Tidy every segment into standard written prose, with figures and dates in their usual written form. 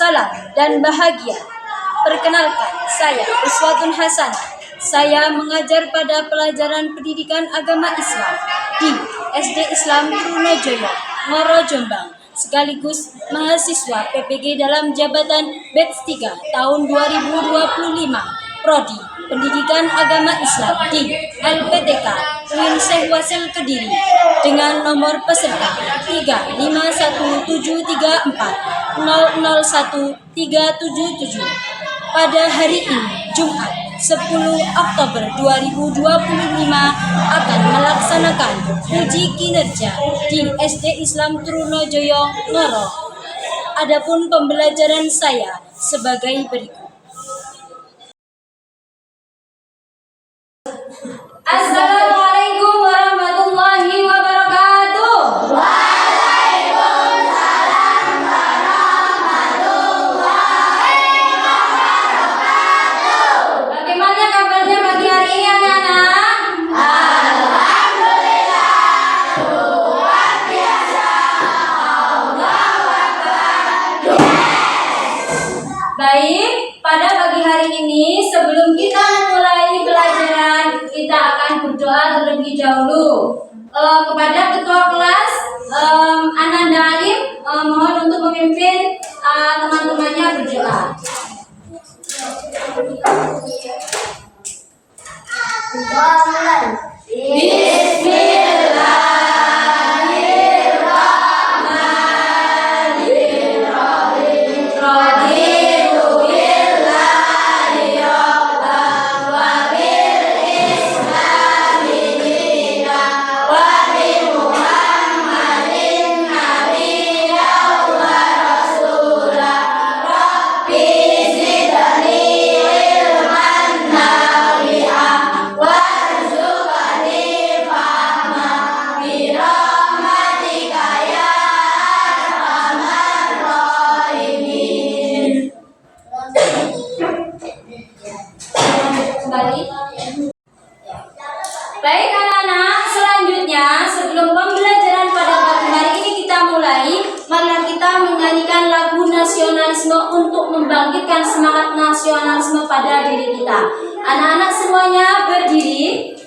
salam dan bahagia. Perkenalkan, saya Uswatun Hasanah. Saya mengajar pada pelajaran pendidikan agama Islam di SD Islam Trunojoyo, Ngoro, Jombang, sekaligus mahasiswa PPG dalam jabatan Batch 3 tahun 2025, Prodi Pendidikan Agama Islam di LPTK UIN Syekh Wasil Kediri dengan nomor peserta 35134001377 pada hari ini Jumat 10 Oktober 2025 akan melaksanakan uji kinerja di SD Islam Trunojoyo, Ngoro. Adapun pembelajaran saya sebagai berikut. Assalamualaikum warahmatullahi wabarakatuh. Waalaikumsalam warahmatullahi wabarakatuh. Bagaimana kabarnya pagi hari ini anak-anak? Alhamdulillah, luar biasa. Allahu Akbar. Baik, pada pagi hari ini sebelum kita memulai pelajaran, kita akan berdoa terlebih dahulu. Kepada ketua kelas Ananda Alim, mohon untuk memimpin teman-temannya berdoa. Baik anak-anak, selanjutnya sebelum pembelajaran pada pagi hari ini kita mulai, marilah kita menyanyikan lagu nasionalisme untuk membangkitkan semangat nasionalisme pada diri kita. Anak-anak semuanya berdiri.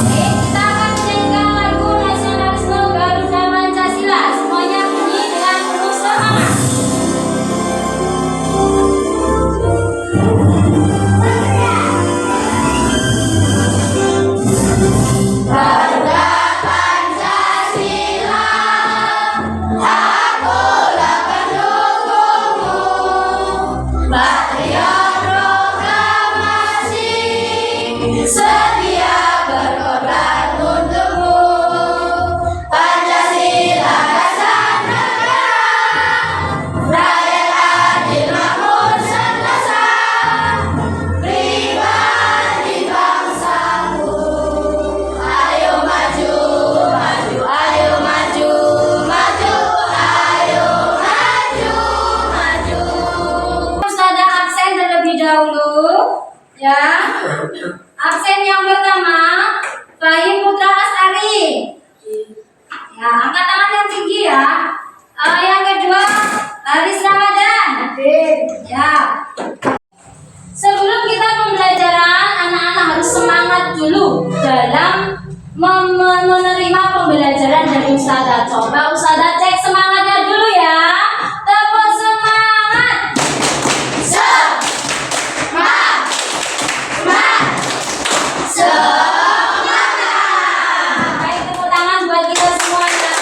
Kita akan menyanyikan lagu nasionalisme Garuda Pancasila. Semuanya bunyi dengan penuh semangat. Garuda Pancasila, akulah pendukungmu. Batalion Proklamasi, sedia berkorban untukmu. Pancasila dasar negara, rakyat adil makmur sentosa, pribadi bangsaku. Ayo maju, maju, ayo maju, maju, ayo maju, maju. Ustazah absen terlebih dahulu, ya. Absen yang pertama, Fahim Putra Astari. Ya, angkat tangan yang tinggi ya. Yang kedua, Haris Ramadan. Ya. Sebelum kita pembelajaran, anak-anak harus semangat dulu dalam menerima pembelajaran dari Ustazah. Coba Ustazah cek semangatnya dulu ya. Tepuk semangat. Semangat, semangat. Baik, tepuk tangan buat kita semuanya.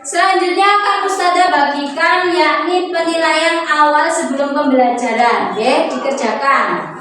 Selanjutnya akan Ustazah bagikan yakni penilaian awal sebelum pembelajaran. Oke, dikerjakan.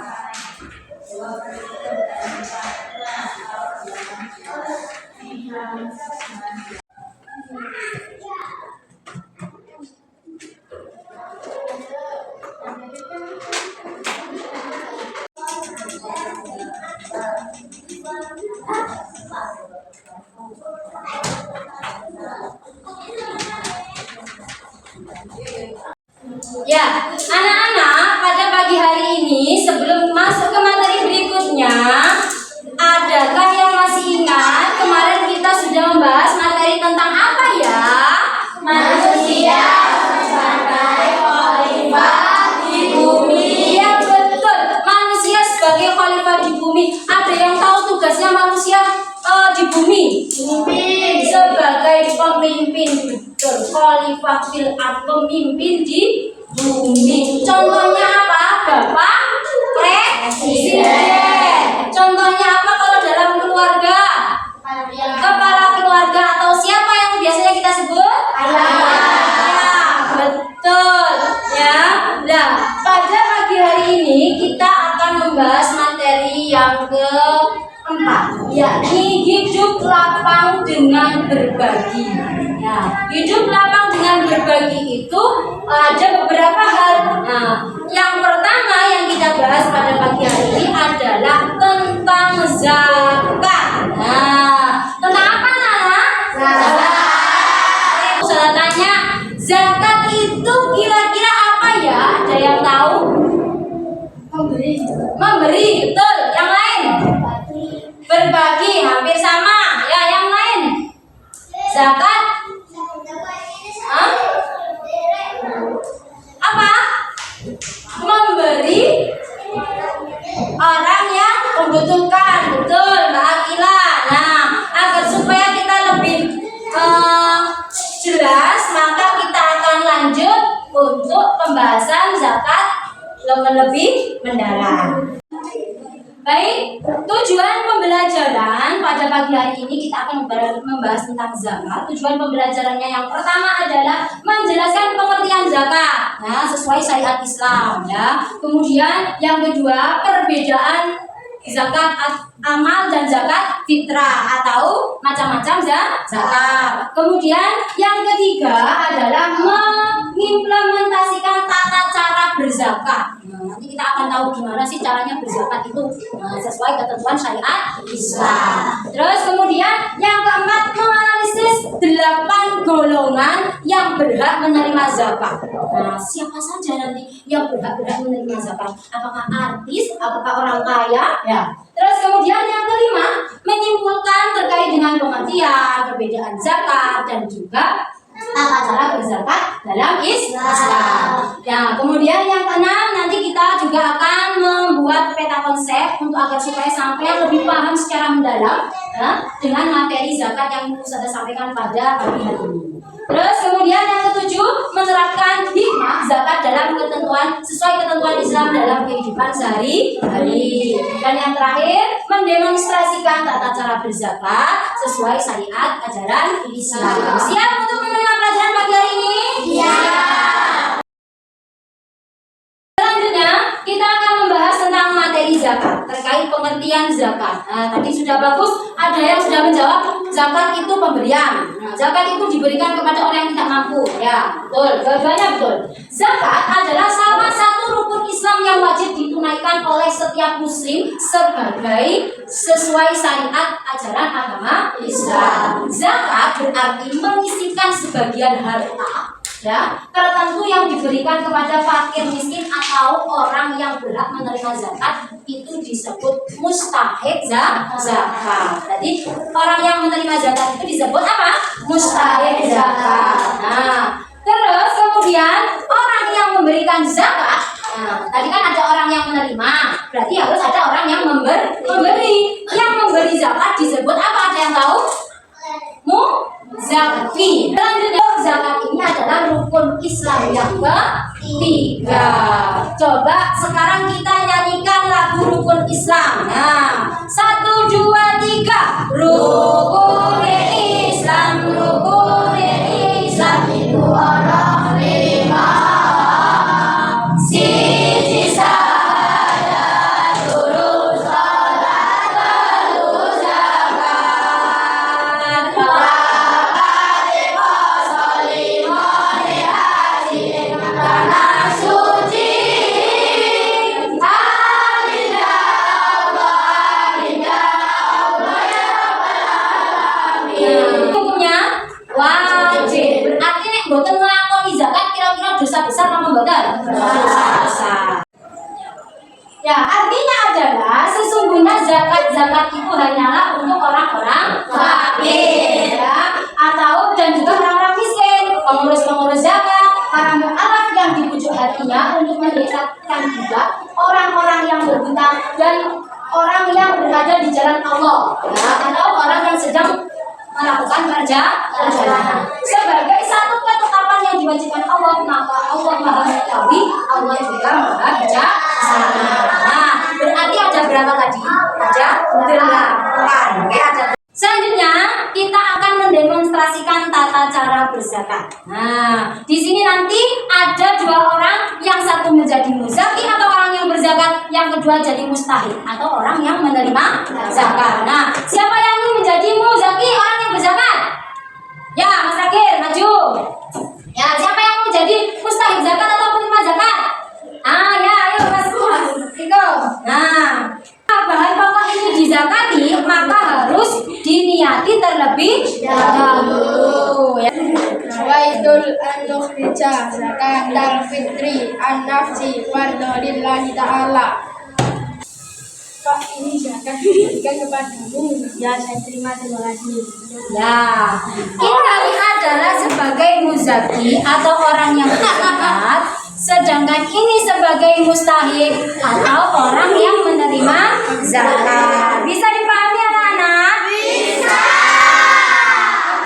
Ya, anak-anak, pada pagi hari ini sebelum masuk ke materi berikutnya, adakah yang masih ingat kemarin kita sudah khalifah fil ard, pemimpin di bumi. Contohnya apa? Bapak Presiden. Contohnya apa kalau dalam keluarga? Kepala keluarga atau siapa yang biasanya kita sebut? Ayah. Betul ya. Nah, pada pagi hari ini kita akan membahas materi yang keempat, yakni hidup lapang dengan berbagi. Ya, hidup lapang dengan berbagi itu ada beberapa hal. Nah, yang pertama yang kita bahas pada pagi hari ini adalah tentang zakat. Nah, tentang apa, Nana? Zakat. Saya tanya, zakat itu kira-kira apa ya? Ada yang tahu? Memberi, betul. Yang lain? Berbagi, hampir sama. Ya, yang lain? Zakat? Hah? Apa? Memberi orang yang membutuhkan. Betul, Mbak Akila. Nah, agar supaya kita lebih jelas, maka kita akan lanjut untuk pembahasan zakat lebih mendalam. Baik, tujuan pembelajaran pada pagi hari ini kita akan membahas tentang zakat. Tujuan pembelajarannya yang pertama adalah menjelaskan pengertian zakat, nah, sesuai syariat Islam, ya. Kemudian yang kedua, perbedaan zakat amal dan zakat fitrah atau macam-macam zakat. Kemudian yang ketiga adalah mengimplementasikan tata cara berzakat. Nah, nanti kita akan tahu gimana sih caranya berzakat itu, nah, sesuai ketentuan syariat Islam. Terus kemudian yang keempat, menganalisis 8 golongan yang berhak menerima zakat. Nah, siapa saja nanti yang berhak menerima zakat? Apakah artis? Apakah orang kaya? Ya. Terus kemudian yang kelima, menyimpulkan terkait dengan pengertian, perbedaan zakat dan juga tata cara berzakat dalam Islam. Ya, kemudian yang keenam, nanti kita juga akan membuat peta konsep untuk agar supaya sampai lebih paham secara mendalam, ya, dengan materi zakat yang sudah sampaikan pada pagi hari ini. Terus kemudian yang ketujuh, menerapkan hikmah zakat dalam sesuai ketentuan Islam dalam kehidupan sehari-hari. Dan yang terakhir, mendemonstrasikan tata cara berzakat sesuai syariat ajaran Islam. Siap untuk menerima pelajaran pagi hari ini? Siap. Selanjutnya, kita akan membahas tentang materi zakat terkait pengertian zakat. Nah, tadi sudah bagus, ada yang sudah menjawab zakat itu pemberian. Nah, zakat itu diberikan kepada orang yang tidak mampu. Ya, betul. Jawabannya betul. Zakat adalah salah satu rukun Islam yang wajib ditunaikan oleh setiap muslim sebagai sesuai syariat ajaran agama Islam. Zakat berarti menyisihkan sebagian harta, ya, tertentu yang diberikan kepada fakir miskin atau orang yang berhak menerima zakat, itu disebut mustahik zakat. Jadi orang yang menerima zakat itu disebut apa? Mustahik zakat. Nah, terus kemudian orang yang memberikan zakat, nah, tadi kan ada orang yang menerima, berarti harus ada orang yang memberi. Yang memberi zakat disebut apa? Ada yang tahu? Muzaki. Selanjutnya, zakat ini adalah rukun Islam yang ketiga. Coba sekarang kita nyanyikan lagu rukun Islam. Nah, 1, 2, 3. Rukun Islam, rukun Islam itu orang lima. Siji sahadat, lurus salat, lurus zakat. Tanah suci, hukumnya wajib. Berarti nek mboten nglakoni zakat kira-kira dosa besar apa mboten? Dosa besar. Ya, artinya adalah sesungguhnya zakat itu hanyalah untuk orang-orang fakir, ya, atau dan juga orang-orang miskin, pengurus zakat, para mu'alaf yang dibujuk hatinya untuk mendekatkan juga orang-orang yang berhutang dan orang yang berada di jalan Allah, ya, atau orang yang sedang melakukan perjalanan sebagai satu yang diwajibkan Allah, maka Allah Maha Mengetahui, Allah juga Maha Bijaksana. Nah, berarti ada berapa tadi? Ada 8. Oke, ada. Selanjutnya kita akan mendemonstrasikan tata cara berzakat. Nah, di sini nanti ada 2 orang, yang satu menjadi muzaki atau orang yang berzakat, yang kedua jadi mustahik atau orang yang menerima zakat. Nah, siapa yang ingin menjadi muzaki, orang yang berzakat? Ya, Mas Rakir, maju. Ya, siapa yang mau jadi mustahik zakat atau penerima zakat? Ah, ya, ayo Mas. Iko. Nah, bahan pokok ini dizakati, maka harus diniati terlebih dahulu. Ya. Waidul an-nukhrija zakatal fitri an-nafsi fardholillahi ta'ala. Pak, ini zakat diberikan kepadamu. Ya, saya terima kasih. Ya, kita adalah sebagai muzaki atau orang yang berzakat, sedangkan ini sebagai mustahik atau orang yang menerima zakat. Bisa dipahami anak-anak? Bisa.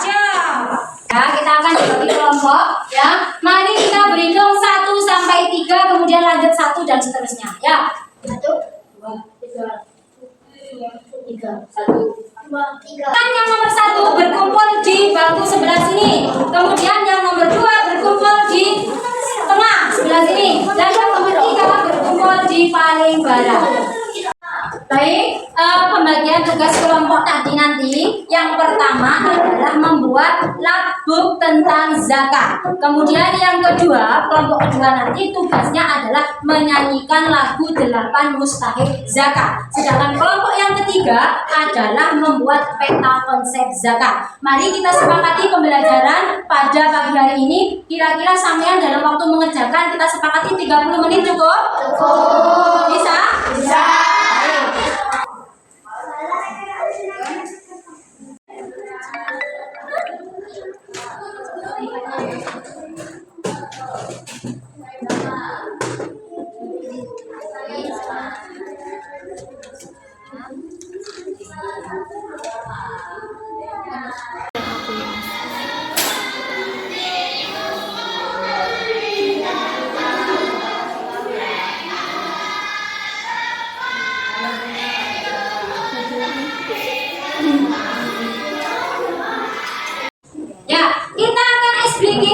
Ya, kita akan dibagi kelompok. Ya, mari kita berhitung 1 sampai 3, kemudian lanjut 1 dan seterusnya. Ya, 1, 2, 3, 1, 2, 3. Kan yang nomor 1 berkumpul di bangku sebelah sini. Kemudian yang nomor 2 berkumpul di tengah sebelah sini. Dan yang nomor 3 berkumpul di paling barat. Baik, pembagian tugas kelompok tadi nanti yang pertama adalah membuat logbook tentang zakat. Kemudian yang kedua, kelompok kedua nanti tugasnya adalah menyanyikan lagu 8 mustahik zakat. Sedangkan kelompok yang ketiga adalah membuat peta konsep zakat. Mari kita sepakati pembelajaran pada pagi hari ini. Kira-kira sampean dalam waktu mengerjakan kita sepakati 30 menit cukup? Cukup. Bisa? Bisa.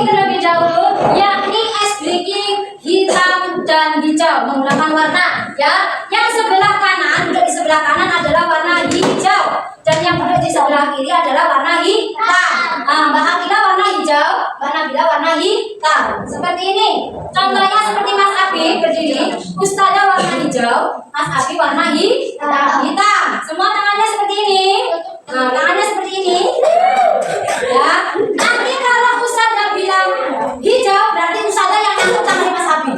Terlebih dahulu, yakni ice breaking hitam dan hijau menggunakan warna. Ya, yang sebelah kanan, duduk di sebelah kanan adalah warna hijau, dan yang duduk di sebelah kiri adalah warna hitam. Mbak Akila warna hijau, Mbak Nabila warna hitam. Seperti ini. Contohnya seperti Mas Abi berdiri, Ustazah warna hijau, Mas Abi warna hitam. Semua tangannya seperti ini. Tangannya seperti ini. Ya, nanti kalau Ustazah bilang hijau, berarti Ustazah yang angkat tangannya Mas Abi.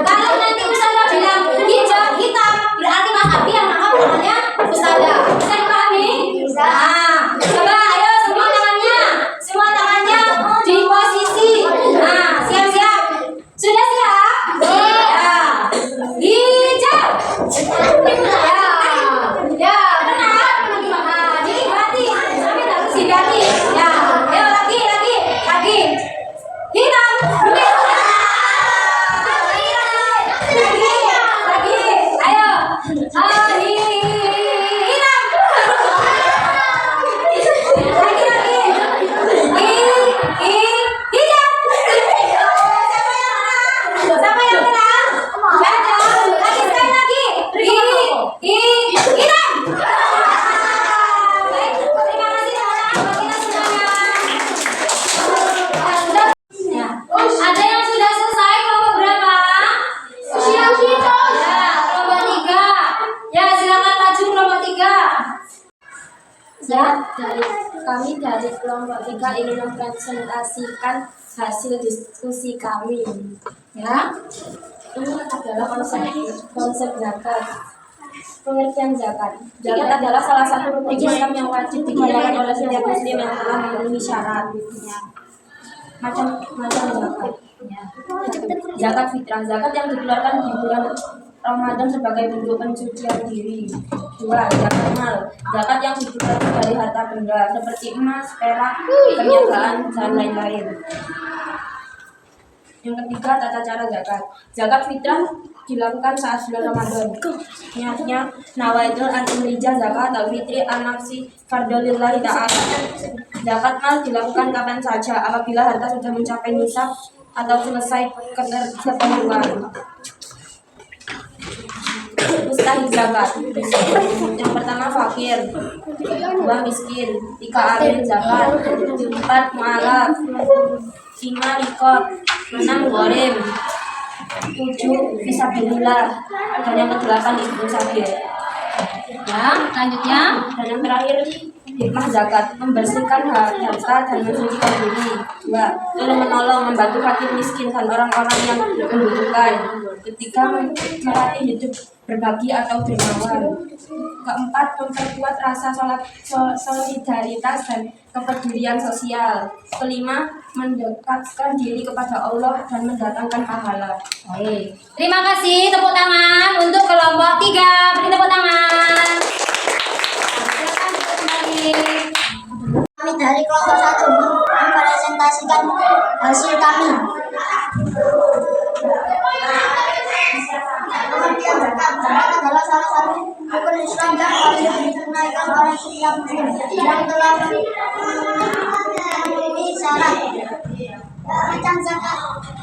Kalau nanti Ustazah bilang hijau, hitam, berarti Mas Abi yang angkat tangannya Ustazah. Bisa dipahami? Bisa. Coba ayo semua tangannya di posisi. Siap-siap. Sudah siap? Ya. Hijau. Ya, benar. Diganti. Sampai harus diganti. Ya, ayo lagi. Hitam. Lagi. Ayo. Ada yang sudah selesai kelompok berapa? Kelompok 3. Ya, silakan maju kelompok 3. Ya, kami dari kelompok 3 ingin mempresentasikan hasil diskusi kami. Ya, ini adalah konsep zakat. Pengertian zakat. Zakat adalah salah satu rukun Islam yang wajib dibayarkan oleh setiap muslim yang telah memenuhi syarat. Macam zakat. Zakat fitrah, zakat yang dikeluarkan di bulan Ramadan sebagai bentuk pensucian diri. 2. Zakat mal, zakat yang dikeluarkan dari harta benda seperti emas, perak, perniagaan, dan lain-lain. Yang ketiga, tata cara zakat. Zakat fitrah dilakukan saat bulan Ramadan. Niatnya nawaitul an umrijah zakat atau fitri an nafsi fardolillahi ta'ala. Zakat mal dilakukan kapan saja apabila harta sudah mencapai nisab atau selesai keterpenuhan. Mustahil zakat. Yang pertama fakir, 2 miskin, 3 amil zakat, 4 mu'alaf, 5 rikot, 6 gharim, 7 fisabilillah, dan yang ke-8 ibnu sabil. Ya, selanjutnya dan yang terakhir hikmah zakat, membersihkan harta dan mensucikan diri. 2. Tolong menolong, membantu fakir miskin dan orang-orang yang membutuhkan. 3. Melatih hidup berbagi atau dermawan. 4. Memperkuat rasa solidaritas dan kepedulian sosial. 5. Mendekatkan diri kepada Allah dan mendatangkan pahala. Baik. Terima kasih, tepuk tangan untuk kelompok 3. Beri tepuk tangan. Silakan duduk kembali. Kami dari kelompok 1 mempresentasikan hasil kami. Pengertian zakat. Zakat adalah salah satu rukun Islam yang wajib ditunaikan oleh setiap muslim yang telah memenuhi syarat. Macam zakat.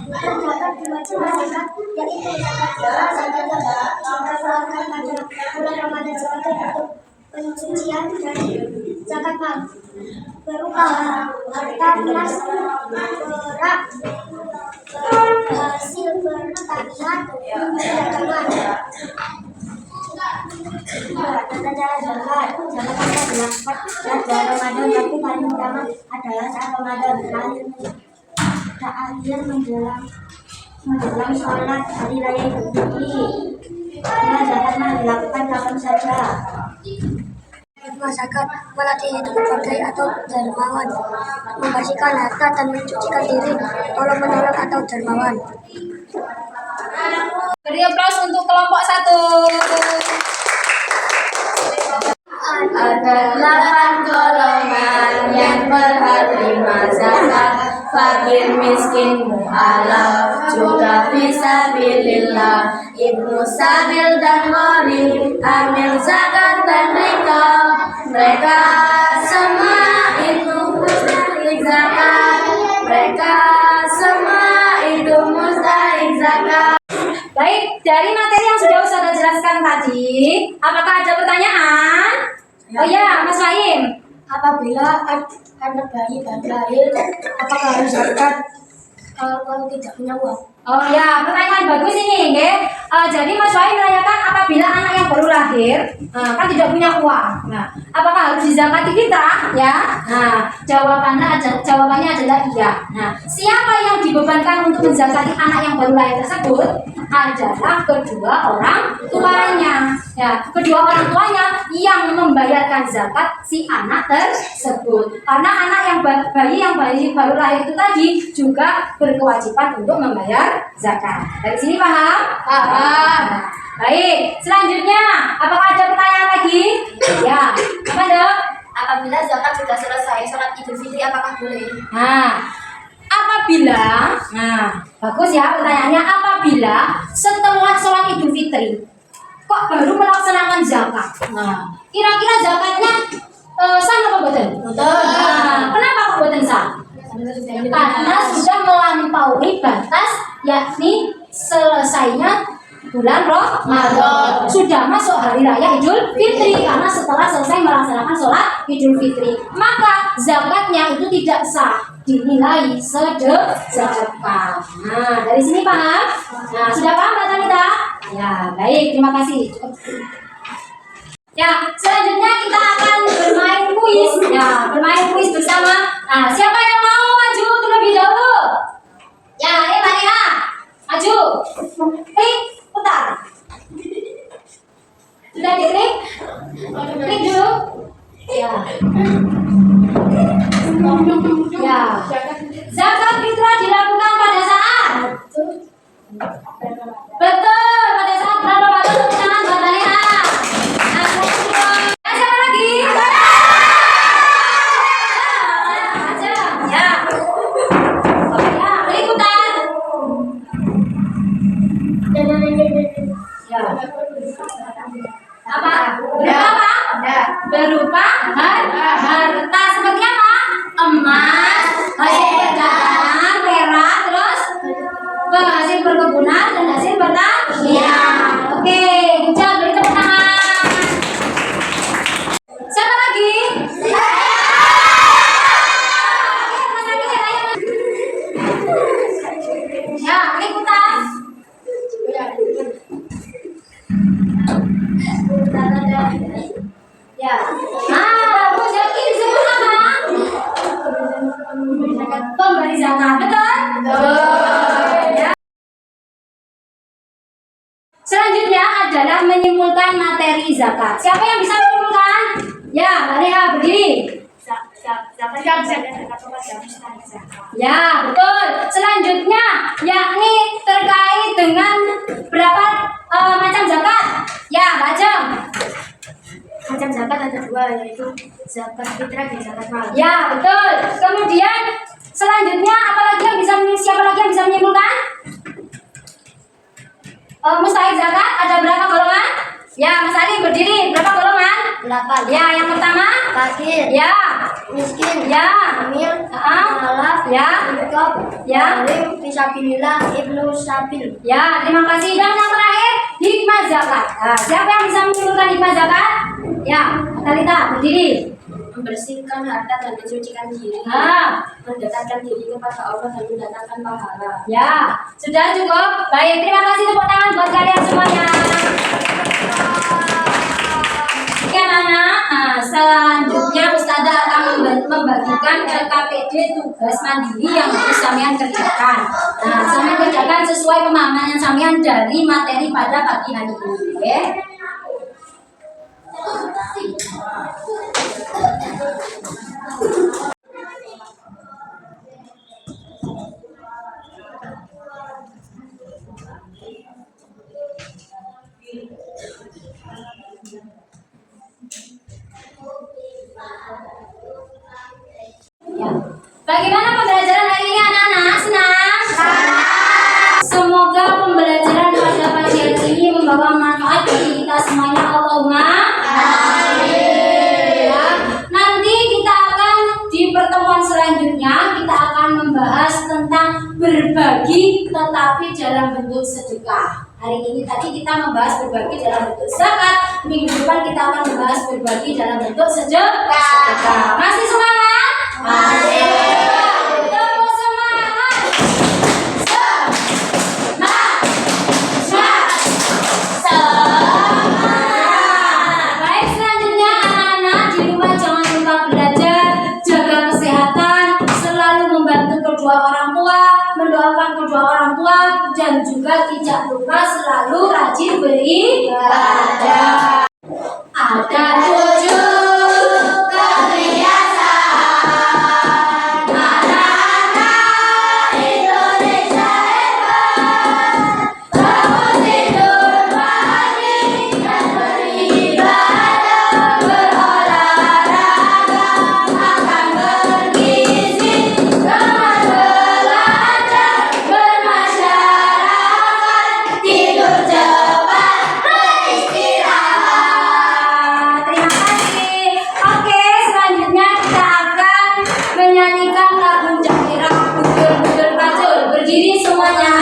Terdapat 2 jenis zakat, yaitu zakat fitrah, zakat pada bulan Ramadan sebagai bentuk pensucian, dan zakat mal berupa harta emas, perak, hasil pertanian, perdagangan. Tata cara zakat. Zakat akan dilakukan pada Ramadan, tapi paling utama adalah saat Ramadan. Akhir menjelang sholat hari raya Idul Fitri. Zakat dilakukan kapan saja. Hikmah zakat, melatih hidup berbagi atau dermawan, membersihkan harta dan mensucikan diri, tolong menolong atau dermawan. Beri aplaus untuk kelompok 1. Ada 8 golongan yang berhak terima zakat: fakir, miskin, mu'alaf, juga fisabilillah, ibnu sabil dan gharim, amil zakat dan rikab. Mereka semua itu mustahik zakat. Mereka semua itu mustahik zakat. Baik, dari materi yang sudah Ustazah jelaskan tadi, apakah ada pertanyaan? Oh ya, Mas Fahim. Apabila anak bayi baru lahir, apakah harus zakat kalau tidak punya uang? Oh ya, pertanyaan bagus ini, nggih. Jadi Mas Wahid menanyakan apabila anak yang baru lahir kan tidak punya uang. Nah, apakah harus dizakati fitrah? Ya. Nah, jawabannya adalah iya. Nah, siapa yang dibebankan untuk menzakati anak yang baru lahir tersebut? Adalah kedua orang tuanya. Ya, kedua orang tuanya yang membayarkan zakat si anak tersebut. Karena anak yang bayi baru lahir itu tadi juga berkewajiban untuk membayar zakat. Dari sini paham? Paham. Baik, selanjutnya apakah ada pertanyaan lagi? Ya, apa dok? Apabila zakat sudah selesai sholat Idul Fitri, apakah boleh? Bagus ya pertanyaannya. Apabila setelah sholat Idul Fitri kok baru melaksanakan zakat? Nah, kira-kira zakatnya sah apa betul? Betul. Kenapa kok betul sah? Karena sudah melampaui batas, yakni selesainya bulan Ramadan, sudah masuk hari raya Idul Fitri. Karena setelah selesai melaksanakan sholat Idul Fitri, maka zakatnya itu tidak sah, dinilai sedekah. Nah, dari sini paham? Nah, sudah paham Mbak Tanita? Ya, baik, terima kasih. Cukup. Ya, selanjutnya kita akan bermain kuis. Ya, bermain kuis bersama. Nah, siapa yang mau maju terlebih dahulu? Ya, Mbak Tanita, maju. Klik, putar. Sudah diklik? Klik dulu. Ya. Ya. Zakat fitrah dilakukan pada saat? Betul, pada saat berapa waktu? Tangan Mbak Tanita. Nah, memberi zakat. Betul? Ya. Selanjutnya adalah menyimpulkan materi zakat. Siapa yang bisa menyimpulkan? Ya, Mbak Reha berdiri. Ya, betul. Selanjutnya, yakni terkait dengan berapa macam zakat. Ya, Mbak Jem. Macam zakat ada dua, yaitu zakat fitrah dan zakat mal. Ya, betul. Kemudian selanjutnya siapa lagi yang bisa menyimpulkan? Mustahik zakat ada berapa golongan? Ya, Mas Ali berdiri. Berapa golongan? 8. Ya, yang pertama. Fakir, Ya. miskin, Ya. hamil, Ah. malaf, Ya. infak, Ya. alim, fisabilillah, ibnu sabil. Ya, terima kasih. Dan yang terakhir, hikmah zakat. Nah, siapa yang bisa menyimpulkan hikmah zakat? Ya, Talita berdiri. Membersihkan harta dan mensucikan diri. Mendekatkan diri kepada Allah dan mendatangkan pahala. Ya, sudah cukup. Baik, terima kasih, tepuk tangan buat kalian semuanya. Oke anak-anak, selanjutnya Ustazah akan membagikan LKPD tugas mandiri yang harus sampean kerjakan. Nah, sampean kerjakan sesuai pemahaman yang sampean dari materi pada pagi hari ini. Oke? Ya. Bagaimana pembelajaran hari ini anak-anak? Senang? Semoga pembelajaran pada pagi hari ini membawa manfaat bagi kita semuanya. Allahumma amin. Ya. Nanti kita akan di pertemuan selanjutnya kita akan membahas tentang berbagi tetapi dalam bentuk sedekah. Hari ini tadi kita membahas berbagi dalam bentuk zakat. Minggu depan kita akan membahas berbagi dalam bentuk sedekah. Masih semangat? Masih. Tepuk semangat. Baik, selanjutnya anak-anak di rumah jangan lupa belajar, jaga kesehatan, selalu membantu kedua orang tua, mendoakan kedua orang tua, dan juga tidak lupa selalu rajin beribadah. Ada 7 kebiasaan anak-anak Indonesia hebat. Bangun tidur pagi dan beribadah, berolahraga, makan bergizi, teman belajar, bermasyarakat, tidur cepat, beristirahat. Terima kasih. Oke, selanjutnya kita akan menyanyikan lagu Cakira Budul Pacul. Berdiri semuanya.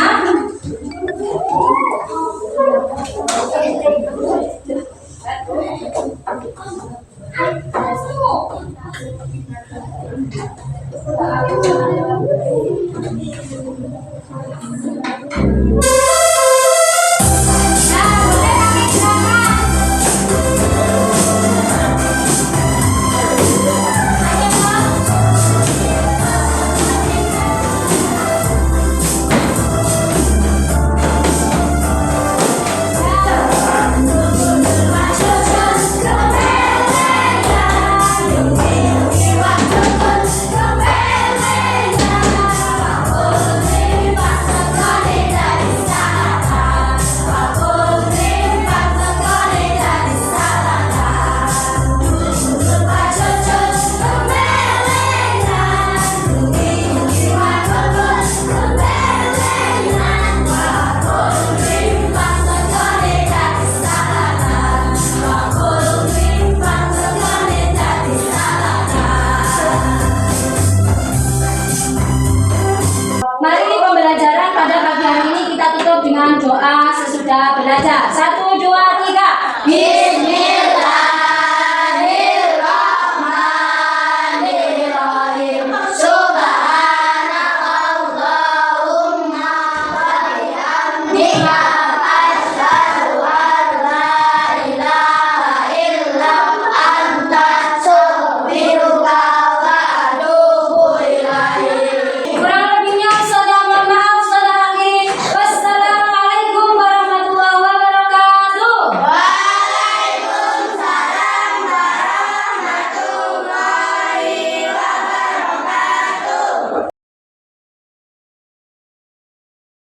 Mari pembelajaran pada pagi hari ini kita tutup dengan doa sesudah belajar. 1, 2, 3. Bismillah.